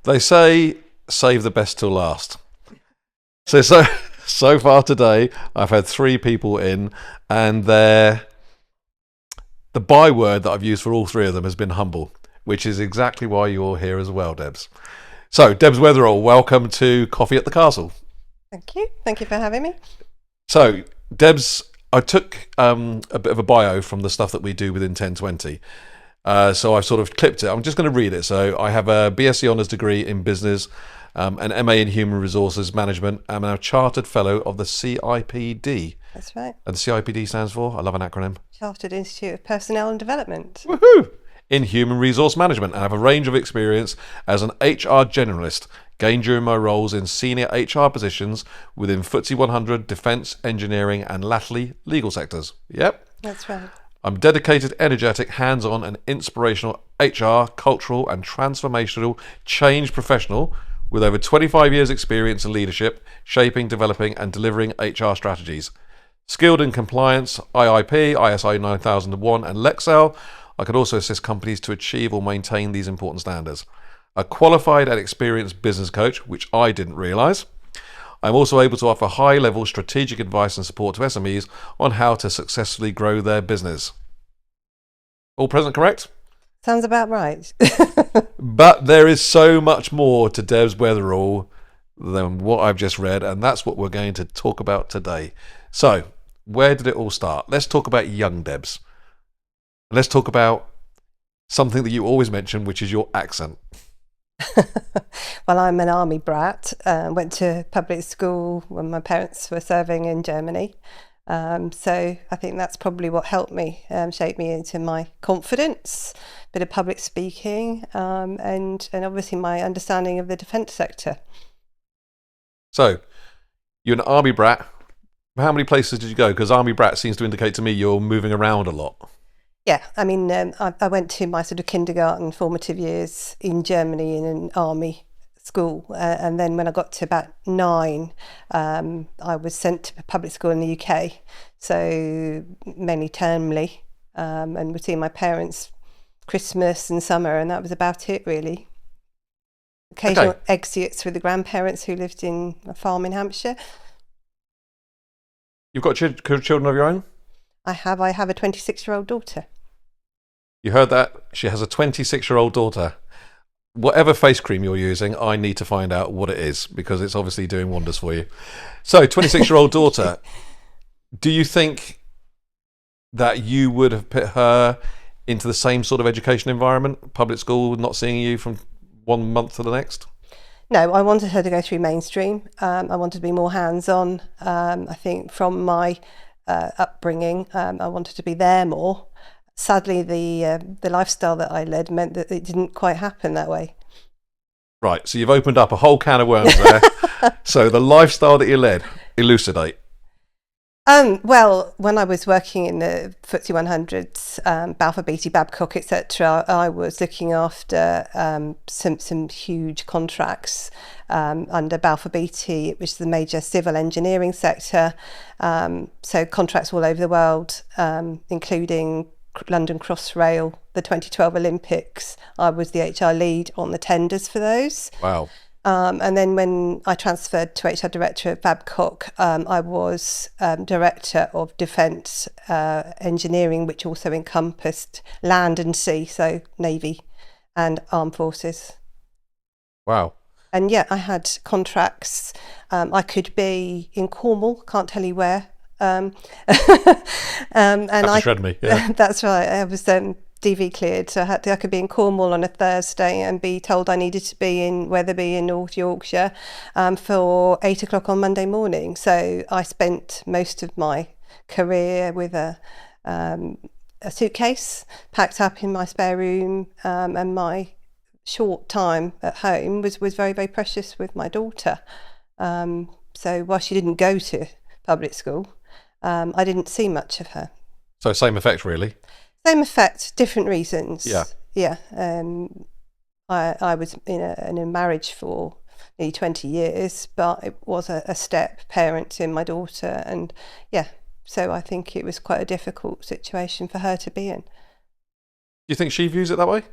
They say save the best till last. So far today, I've had 3 people in, and the byword that I've used for all 3 of them has been humble, which is exactly why you're here as well, Debs. So, Debs Weatherell, welcome to Coffee at the Castle. Thank you. Thank you for having me. So, Debs, I took a bit of a bio from the stuff that we do within 1020. So I've sort of clipped it. I'm just going to read it. So I have a BSc Honours degree in business, an MA in Human Resources Management. I'm a Chartered Fellow of the CIPD. That's right. And the CIPD stands for, I love an acronym, Chartered Institute of Personnel and Development. Woohoo! In Human Resource Management. And I have a range of experience as an HR generalist, gained during my roles in senior HR positions within FTSE 100, defence, engineering, and latterly legal sectors. Yep. That's right. I'm dedicated, energetic, hands-on, and inspirational HR, cultural, and transformational change professional with over 25 years' experience in leadership, shaping, developing, and delivering HR strategies. Skilled in compliance, IIP, ISO 9001, and Lexel, I could also assist companies to achieve or maintain these important standards. A qualified and experienced business coach, which I didn't realise. I'm also able to offer high-level strategic advice and support to SMEs on how to successfully grow their business. All present correct? Sounds about right. But there is so much more to Debs Weatherell than what I've just read, and that's what we're going to talk about today. So, where did it all start? Let's talk about young Debs. Let's talk about something that you always mention, which is your accent. Well, I'm an army brat. Went to public school when my parents were serving in Germany. So I think that's probably what helped me, shape me into my confidence, bit of public speaking, and obviously my understanding of the defence sector. So, you're an army brat. How many places did you go? Because army brat seems to indicate to me you're moving around a lot. Yeah, I mean, I went to my sort of kindergarten formative years in Germany in an army school, and then when I got to about 9, I was sent to public school in the UK, so mainly termly, and would see my parents Christmas and summer, and that was about it really. Occasional exits with the grandparents who lived in a farm in Hampshire. You've got children of your own? I have a 26-year-old daughter. You heard that? She has a 26-year-old daughter. Whatever face cream you're using, I need to find out what it is, because it's obviously doing wonders for you. So, 26-year-old daughter, do you think that you would have put her into the same sort of education environment, public school, not seeing you from one month to the next? No, I wanted her to go through mainstream. I wanted to be more hands-on. I think from my upbringing, I wanted to be there more. Sadly, the lifestyle that I led meant that it didn't quite happen that way. Right, so you've opened up a whole can of worms there. So the lifestyle that you led, elucidate. Well, when I was working in the FTSE 100s, Balfour Beatty, Babcock, etc., I was looking after some huge contracts under Balfour Beatty, which is the major civil engineering sector. So contracts all over the world, including London Crossrail, the 2012 Olympics. I was the HR lead on the tenders for those. Wow. And then when I transferred to HR Director at Babcock, I was Director of Defence Engineering, which also encompassed land and sea, so Navy and Armed Forces. Wow. And yeah, I had contracts. I could be in Cornwall, can't tell you where. And I shred me. Yeah. That's right. I was DV cleared, so I could be in Cornwall on a Thursday and be told I needed to be in Wetherby in North Yorkshire for 8 o'clock on Monday morning. So I spent most of my career with a suitcase packed up in my spare room, and my short time at home was very, very precious with my daughter. So while she didn't go to public school, I didn't see much of her. So same effect, really. Same effect, different reasons. Yeah. Yeah. I was in a marriage for nearly 20 years, but it was a step parent in my daughter, and yeah, so I think it was quite a difficult situation for her to be in. Do you think she views it that way?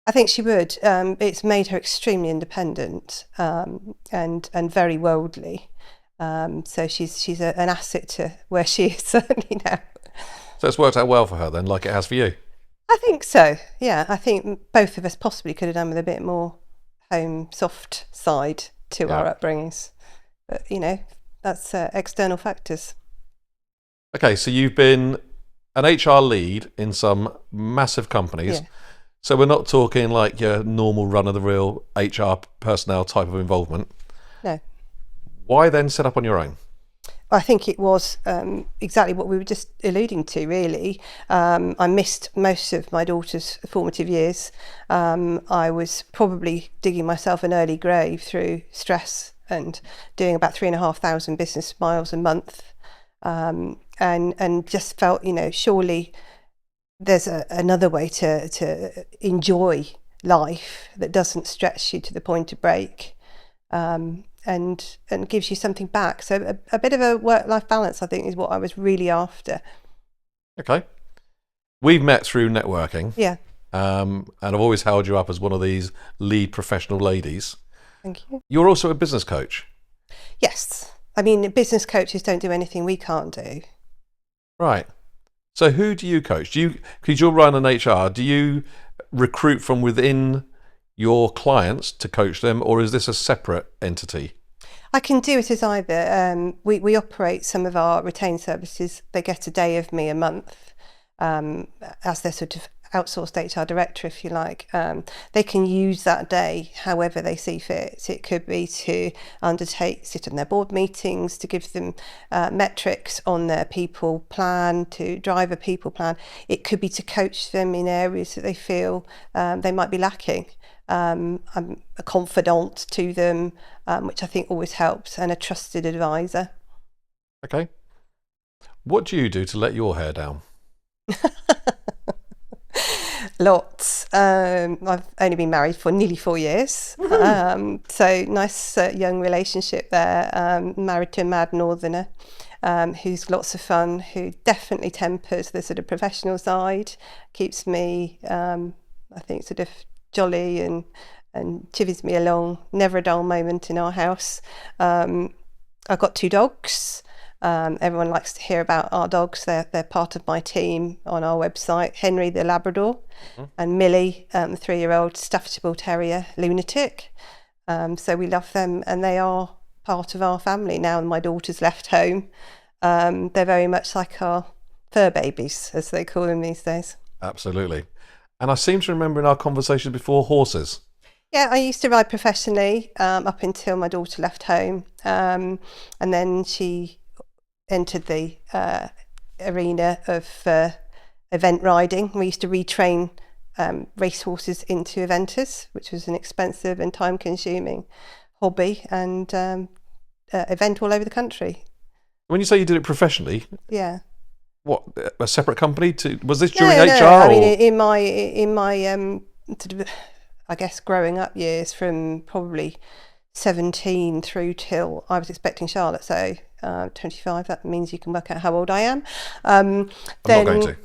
I think she would. It's made her extremely independent, and very worldly. So she's an asset to where she is certainly now. So it's worked out well for her then, like it has for you. I think so. Yeah, I think both of us possibly could have done with a bit more home soft side to our upbringings, but that's external factors. Okay, so you've been an HR lead in some massive companies. Yeah. So we're not talking like your normal run-of-the-mill HR personnel type of involvement. No. Why then set up on your own? I think it was exactly what we were just alluding to, really. I missed most of my daughter's formative years. I was probably digging myself an early grave through stress and doing about 3,500 business miles a month, and just felt, surely there's another way to enjoy life that doesn't stretch you to the point of break. And gives you something back. So a bit of a work-life balance, I think, is what I was really after. Okay. We've met through networking. Yeah. And I've always held you up as one of these lead professional ladies. Thank you. You're also a business coach. Yes. I mean, business coaches don't do anything we can't do. Right. So who do you coach? Because you're running HR, do you recruit from within your clients to coach them, or is this a separate entity? I can do it as either. We operate some of our retained services. They get a day of me a month, as their sort of outsourced HR director, if you like. They can use that day however they see fit. It could be to sit in their board meetings, to give them metrics on their people plan, to drive a people plan. It could be to coach them in areas that they feel they might be lacking. I'm a confidant to them, which I think always helps, and a trusted advisor. Okay. What do you do to let your hair down? Lots. I've only been married for nearly 4 years. So nice young relationship there. Married to a mad northerner who's lots of fun, who definitely tempers the sort of professional side, keeps me, I think, sort of jolly and chivies me along. Never a dull moment in our house. I've got 2 dogs. Everyone likes to hear about our dogs. They're part of my team on our website. Henry the Labrador, and Millie, the 3-year-old Staffordshire Bull Terrier lunatic. So we love them, and they are part of our family now. My daughter's left home. They're very much like our fur babies, as they call them these days. Absolutely. And I seem to remember in our conversations before, horses. Yeah, I used to ride professionally up until my daughter left home, and then she entered the arena of event riding. We used to retrain racehorses into eventers, which was an expensive and time-consuming hobby and event all over the country. When you say you did it professionally, yeah, what, a separate company? Was this during no, HR? No. I mean, in my sort of, I guess, growing up years, from probably 17 through till I was expecting Charlotte, so 25. That means you can work out how old I am. I'm not going to.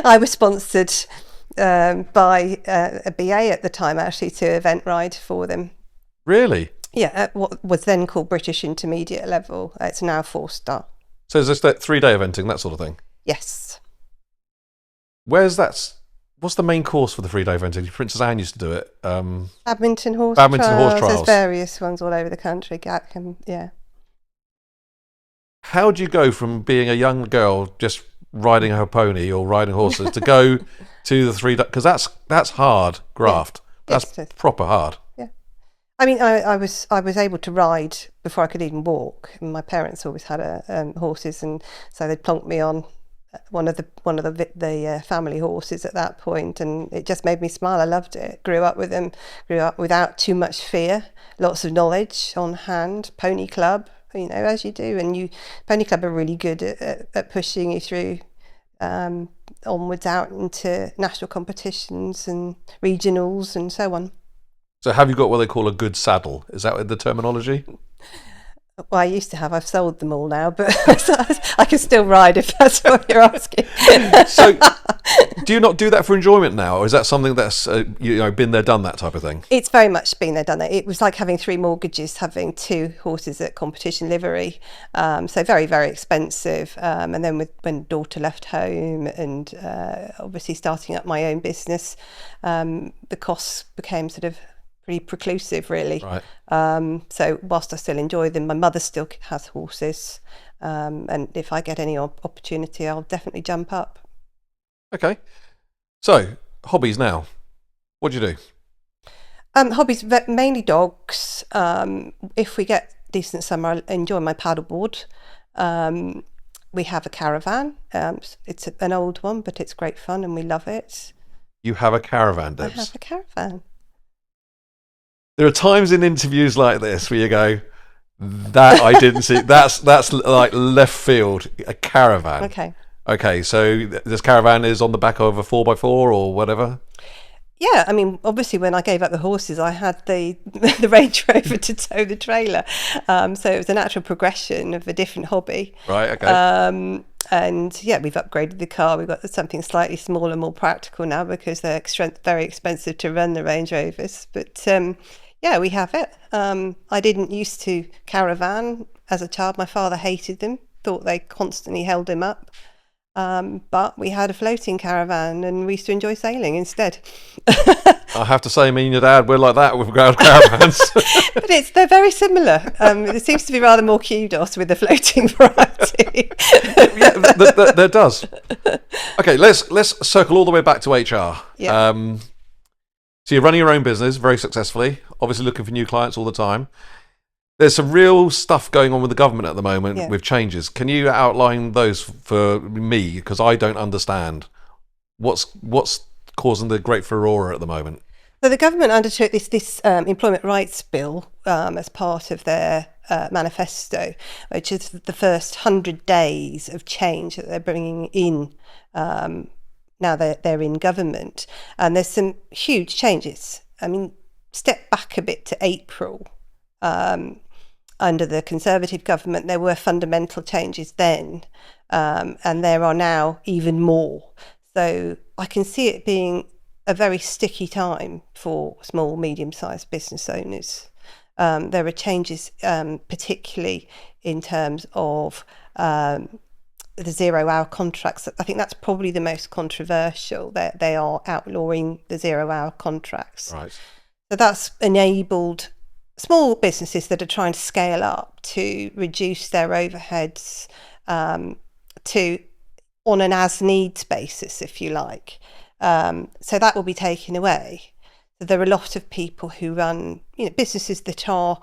I was sponsored by a BA at the time, actually, to event ride for them. Really? Yeah, at what was then called British Intermediate level. It's now 4-star. So is this that 3-day eventing, that sort of thing? Yes. What's the main course for the 3-day eventing? Princess Anne used to do it. Badminton horse horse trials. trials. There's various ones all over the country. Yeah. How do you go from being a young girl just riding her pony or riding horses to go to the 3-day? Because that's hard graft. Yeah. That's proper hard. Yeah. I mean, I was able to ride before I could even walk. My parents always had horses, and so they'd plonk me on one of the family horses at that point, and it just made me smile. I loved it. Grew up with them. Grew up without too much fear. Lots of knowledge on hand. Pony club, as you do, and Pony club are really good at pushing you through onwards out into national competitions and regionals and so on. So have you got what they call a good saddle? Is that the terminology? Well, I used to have. I've sold them all now, but I can still ride if that's what you're asking. So, do you not do that for enjoyment now, or is that something that's been there, done that type of thing? It's very much been there, done that. It was like having 3 mortgages, having 2 horses at competition livery. So very, very expensive. And then when daughter left home and obviously starting up my own business, the costs became sort of pretty preclusive, really. Right. So whilst I still enjoy them, my mother still has horses, and if I get any opportunity, I'll definitely jump up. Okay. So, hobbies now. What do you do? Hobbies, mainly dogs. If we get decent summer, I enjoy my paddleboard. We have a caravan. It's an old one, but it's great fun and we love it. You have a caravan, I Debs. have a caravan. There are times in interviews like this where you go, that I didn't see. That's like left field. A caravan. Okay. Okay, so this caravan is on the back of a 4x4 or whatever? Yeah, I mean, obviously, when I gave up the horses, I had the Range Rover to tow the trailer. So it was a natural progression of a different hobby. Right, okay. And yeah, we've upgraded the car. We've got something slightly smaller, more practical now because they're very expensive to run, the Range Rovers. But yeah, we have it. I didn't used to caravan as a child. My father hated them, thought they constantly held him up. But we had a floating caravan and we used to enjoy sailing instead. I have to say, me and your dad, we're like that with ground caravans. But they're very similar. There seems to be rather more kudos with the floating variety. Yeah, there does. Okay, let's circle all the way back to HR. Yeah. So you're running your own business very successfully, obviously looking for new clients all the time. There's some real stuff going on with the government at the moment with changes. Can you outline those for me? Because I don't understand what's causing the great furore at the moment. So the government undertook this employment rights bill as part of their manifesto, which is the first 100 days of change that they're bringing in now they're in government. And there's some huge changes. I mean, step back a bit to April. Under the Conservative government, there were fundamental changes then, and there are now even more. So I can see it being a very sticky time for small, medium-sized business owners. There are changes, particularly in terms of the 0-hour contracts. I think that's probably the most controversial. That they are outlawing the 0-hour contracts. Right. So that's enabled small businesses that are trying to scale up to reduce their overheads to on an as needs basis, if you like. So that will be taken away. So there are a lot of people who run, businesses that are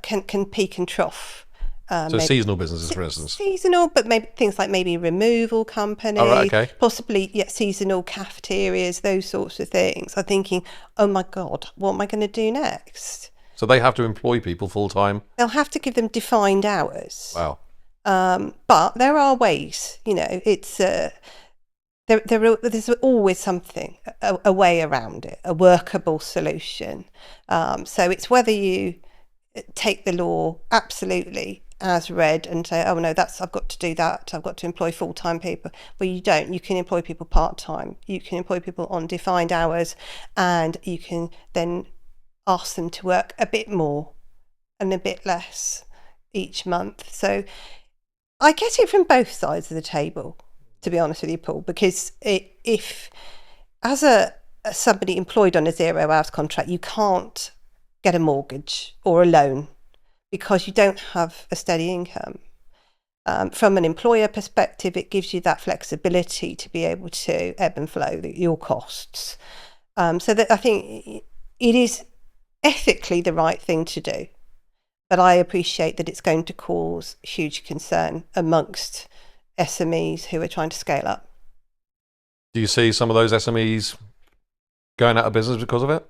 can peak and trough. So seasonal businesses, for instance. Seasonal, but maybe things like maybe removal companies, possibly seasonal cafeterias, those sorts of things. I'm thinking, oh my God, what am I going to do next? So they have to employ people full time. They'll have to give them defined hours. Wow. But there are ways. It's there's always something, a way around it, a workable solution. So it's whether you take the law absolutely as read and say, oh no, I've got to do that. I've got to employ full-time people. Well, you don't. You can employ people part-time. You can employ people on defined hours, and you can then ask them to work a bit more and a bit less each month. So I get it from both sides of the table, to be honest with you, Paul, because if as somebody employed on a 0-hours contract, you can't get a mortgage or a loan because you don't have a steady income. From an employer perspective, it gives you that flexibility to be able to ebb and flow your costs. So that I think it is ethically the right thing to do, but I appreciate that it's going to cause huge concern amongst SMEs who are trying to scale up. Do you see some of those SMEs going out of business because of it?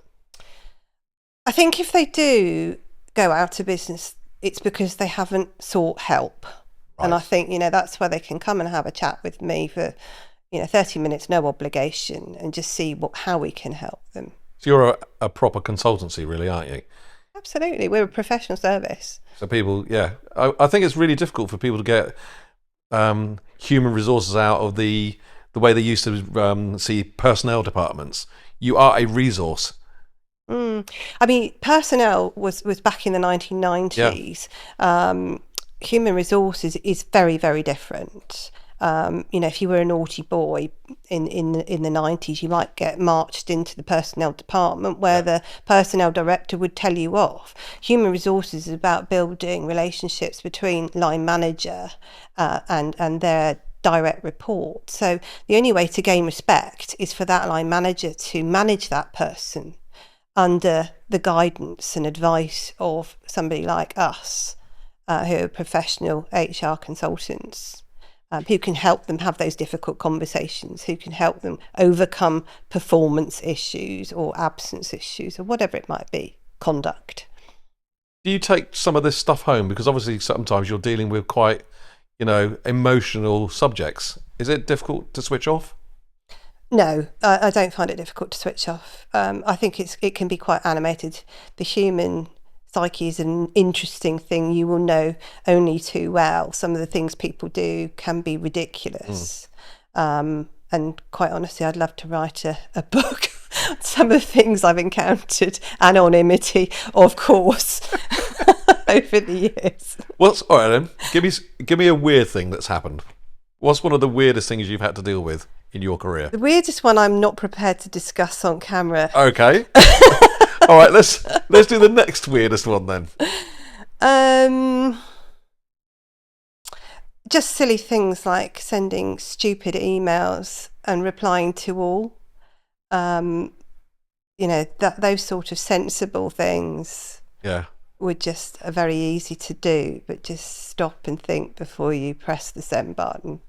I think if they do go out of business, it's because they haven't sought help. Right. And I think, that's where they can come and have a chat with me for, 30 minutes, no obligation, and just see how we can help them. So you're a proper consultancy, really, aren't you? Absolutely. We're a professional service. So people, yeah, I think it's really difficult for people to get human resources out of the way they used to see personnel departments. You are a resource. I mean, personnel was back in the 1990s. Human resources is very, very different. If you were a naughty boy in the 90s, you might get marched into the personnel department where the personnel director would tell you off. Human resources is about building relationships between line manager and their direct report. So the only way to gain respect is for that line manager to manage that person under the guidance and advice of somebody like us, who are professional HR consultants, who can help them have those difficult conversations, who can help them overcome performance issues or absence issues or whatever it might be, conduct. Do you take some of this stuff home? Because obviously sometimes you're dealing with quite, emotional subjects. Is it difficult to switch off? No, I don't find it difficult to switch off. I think it can be quite animated. The human psyche is an interesting thing. You will know only too well. Some of the things people do can be ridiculous. And quite honestly, I'd love to write a book on some of the things I've encountered. Anonymity, of course, over the years. All right then. Give me a weird thing that's happened. What's one of the weirdest things you've had to deal with in your career? The weirdest one I'm not prepared to discuss on camera. Okay. All right, let's do the next weirdest one then. Just silly things like sending stupid emails and replying to all. Those sort of sensible things. Yeah. Are very easy to do, but just stop and think before you press the send button.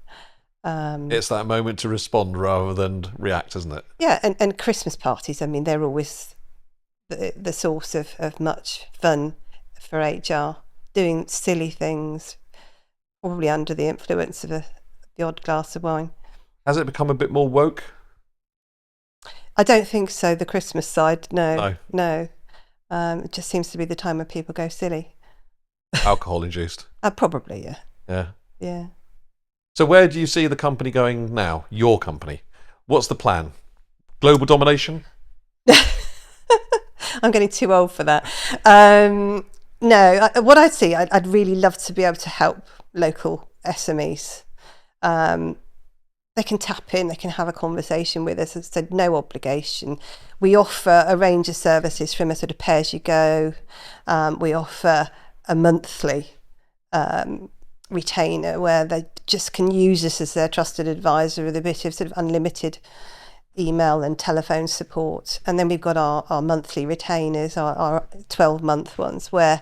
It's that moment to respond rather than react, isn't it? Yeah, and Christmas parties, I mean, they're always the source of much fun for HR, doing silly things, probably under the influence of the odd glass of wine. Has it become a bit more woke? I don't think so, the Christmas side, no. It just seems to be the time when people go silly. Alcohol induced? Probably, yeah. Yeah. Yeah. So where do you see the company going now? Your company. What's the plan? Global domination? I'm getting too old for that. What I'd see, I'd really love to be able to help local SMEs. They can tap in, they can have a conversation with us. As I said, no obligation. We offer a range of services from a sort of pay-as-you-go. We offer a monthly retainer where they just can use us as their trusted advisor with a bit of sort of unlimited email and telephone support. And then we've got our monthly retainers, our 12-month ones, where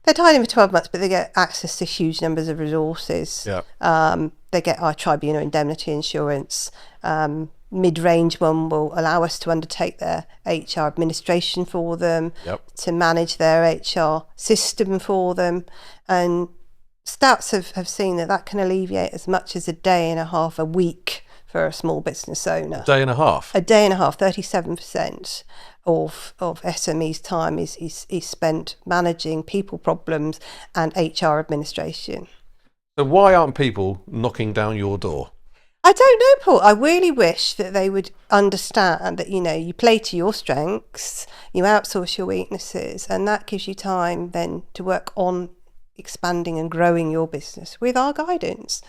they're tied in for 12 months, but they get access to huge numbers of resources. Yeah. They get our tribunal indemnity insurance. Mid-range one will allow us to undertake their HR administration for them, to manage their HR system for them. And stats have seen that can alleviate as much as a day and a half a week for a small business owner. A day and a half? A day and a half, 37% of SME's time is spent managing people problems and HR administration. So why aren't people knocking down your door? I don't know, Paul. I really wish that they would understand that, you play to your strengths, you outsource your weaknesses, and that gives you time then to work on expanding and growing your business with our guidance.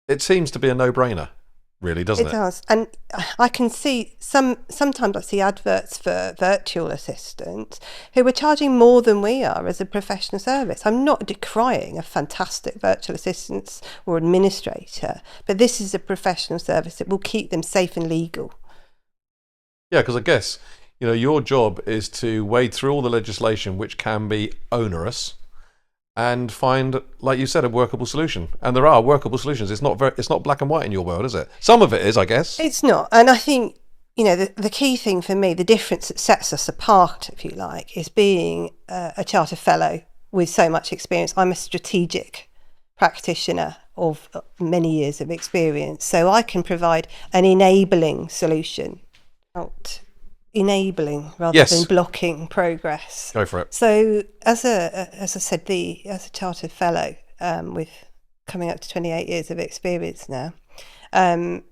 It seems to be a no-brainer, really, doesn't it? It does. And I can see sometimes I see adverts for virtual assistants who are charging more than we are as a professional service. I'm not decrying a fantastic virtual assistant or administrator, but this is a professional service that will keep them safe and legal. Yeah, because I guess, your job is to wade through all the legislation which can be onerous and find, like you said, a workable solution. And there are workable solutions. It's not black and white in your world, is it? Some of it is, I guess. It's not. And I think, the key thing for me, the difference that sets us apart, if you like, is being a Charter Fellow with so much experience. I'm a strategic practitioner of many years of experience. So I can provide an enabling solution. enabling rather than Yes, blocking progress. go for it. So, as I said, as a chartered fellow with coming up to 28 years of experience now, I'm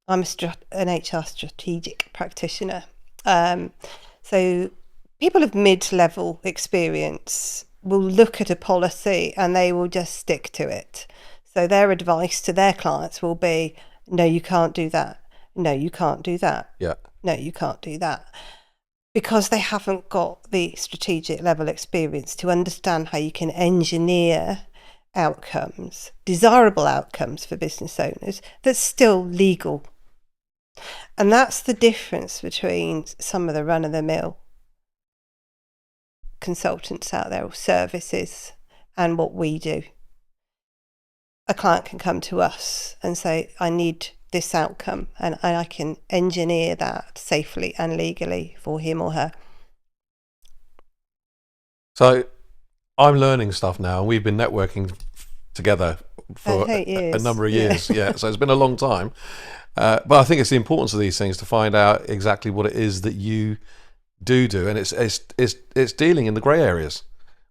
an HR strategic practitioner. So, people of mid-level experience will look at a policy and they will just stick to it. So, their advice to their clients will be, "No, you can't do that. No, you can't do that. Yeah. No, you can't do that," because they haven't got the strategic level experience to understand how you can engineer outcomes, desirable outcomes for business owners, that's still legal. And that's the difference between some of the run-of-the-mill consultants out there or services and what we do. A client can come to us and say, "I need this outcome," and I can engineer that safely and legally for him or her. So I'm learning stuff now, and we've been networking together for 8 years. a number of years. Yeah, so it's been a long time. But I think it's the importance of these things to find out exactly what it is that you do, and it's dealing in the grey areas.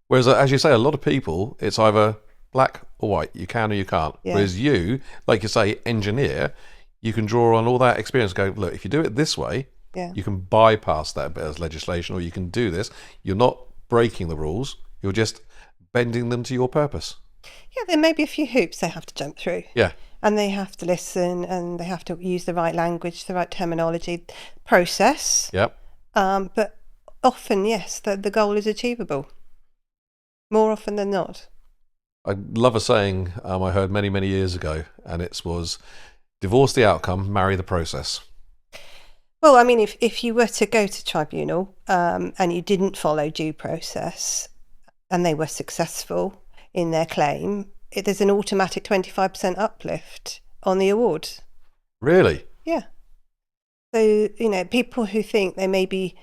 Whereas, as you say, a lot of people, it's either black or white. You can or you can't. Yeah. Whereas you, like you say, engineer, you can draw on all that experience. Go, look, if you do it this way, Yeah. you can bypass that bit as legislation, or you can do this. You're not breaking the rules. You're just bending them to your purpose. Yeah, there may be a few hoops they have to jump through. Yeah. And they have to listen, and they have to use the right language, the right terminology, process. Yep. But often, yes, the goal is achievable. More often than not. I love a saying I heard many, many years ago, and it was, divorce the outcome, marry the process. Well, I mean, if you were to go to tribunal and you didn't follow due process and they were successful in their claim, there's an automatic 25% uplift on the award. Really? Yeah. So, people who think they may be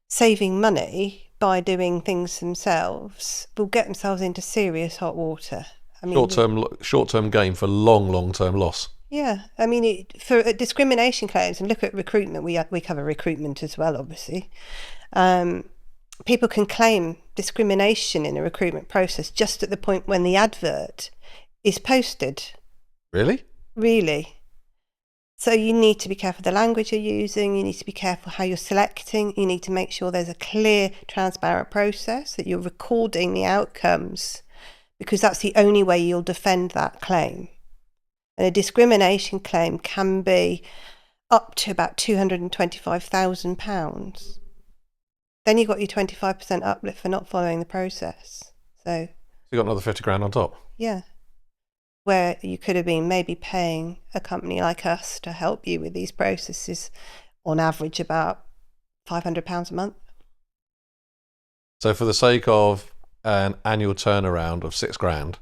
saving money by doing things themselves will get themselves into serious hot water. I mean, short-term gain for long-term loss. Yeah, I mean, for discrimination claims, and look at recruitment, we cover recruitment as well, obviously. People can claim discrimination in a recruitment process just at the point when the advert is posted. Really? Really. So you need to be careful the language you're using, you need to be careful how you're selecting, you need to make sure there's a clear, transparent process, that you're recording the outcomes, because that's the only way you'll defend that claim. And a discrimination claim can be up to about £225,000. Then you've got your 25% uplift for not following the process. So you got another 50 grand on top. Yeah. Where you could have been maybe paying a company like us to help you with these processes, on average about £500 a month. So for the sake of an annual turnaround of 6 grand,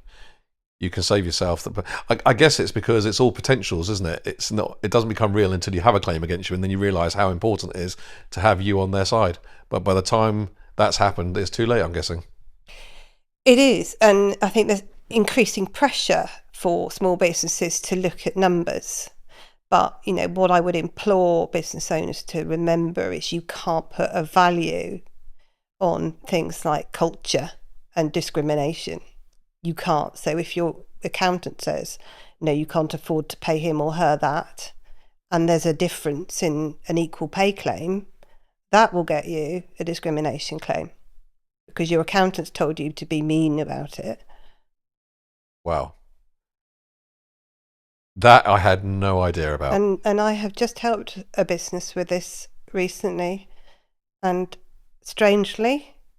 you can save yourself that. But I guess it's because it's all potentials, isn't it? It's not. It doesn't become real until you have a claim against you, and then you realise how important it is to have you on their side. But by the time that's happened, it's too late, I'm guessing. It is, and I think there's increasing pressure for small businesses to look at numbers. But what I would implore business owners to remember is you can't put a value on things like culture and discrimination. You can't. So if your accountant says, no, you can't afford to pay him or her that, and there's a difference in an equal pay claim, that will get you a discrimination claim because your accountant's told you to be mean about it. Wow. That I had no idea about. And I have just helped a business with this recently, and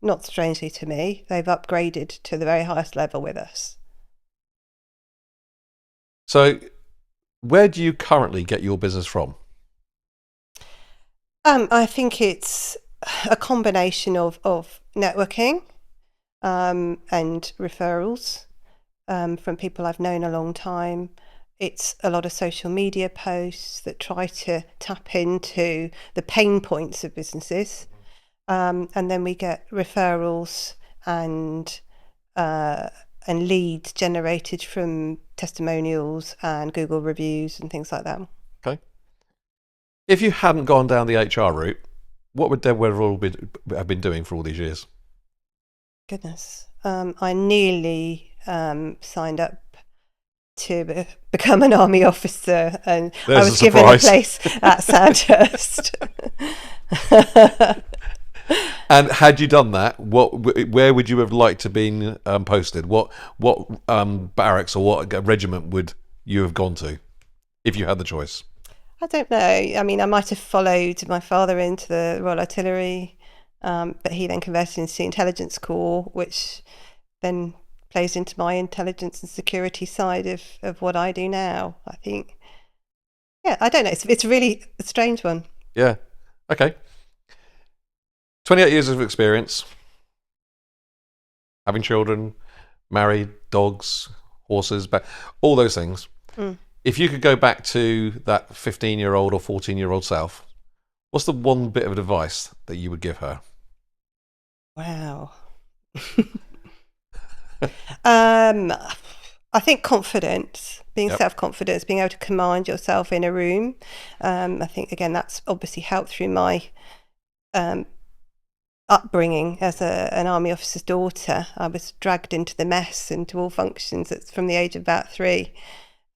not strangely to me, they've upgraded to the very highest level with us. So where do you currently get your business from? I think it's a combination of networking and referrals from people I've known a long time. It's a lot of social media posts that try to tap into the pain points of businesses. And then we get referrals and leads generated from testimonials and Google reviews and things like that. Okay. If you hadn't gone down the HR route, What would Deborah Weatherell have been doing for all these years? Goodness. I nearly signed up to become an army officer, and There's I was a given a surprise. place at Sandhurst. And had you done that, where would you have liked to been posted? What barracks or what regiment would you have gone to if you had the choice? I don't know. I mean, I might have followed my father into the Royal Artillery, but he then converted into the Intelligence Corps, which then plays into my intelligence and security side of what I do now, I think. Yeah, I don't know. It's really a strange one. Yeah. Okay. 28 years of experience, having children, married, dogs, horses, all those things. Mm. If you could go back to that 15-year-old or 14-year-old self, what's the one bit of advice that you would give her? Wow. I think confidence, being Yep. self-confidence, being able to command yourself in a room. I think, again, that's obviously helped through my upbringing as an army officer's daughter. I was dragged into the mess, into all functions from the age of about 3,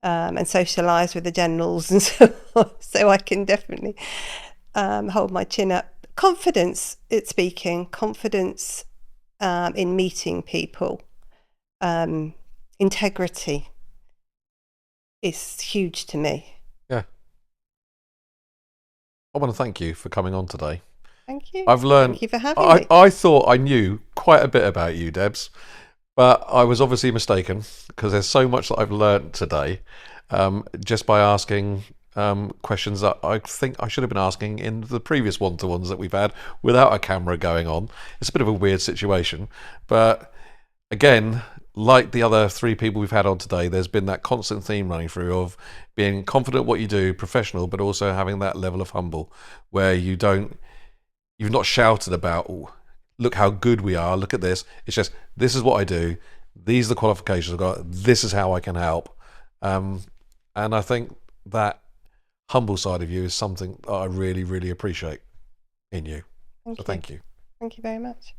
and socialised with the generals and so on. So I can definitely hold my chin up. Confidence at speaking, confidence in meeting people, integrity is huge to me. Yeah. I want to thank you for coming on today. Thank you. I've learned. Thank you for having me. I thought I knew quite a bit about you, Debs, but I was obviously mistaken because there's so much that I've learned today just by asking questions that I think I should have been asking in the previous one-to-ones that we've had without a camera going on. It's a bit of a weird situation, but again, like the other 3 people we've had on today, there's been that constant theme running through of being confident what you do, professional, but also having that level of humble where you've not shouted about, oh, look how good we are, look at this. It's just, this is what I do, these are the qualifications I've got, this is how I can help. And I think that humble side of you is something that I really, really appreciate in you. So thank you. Thank you very much.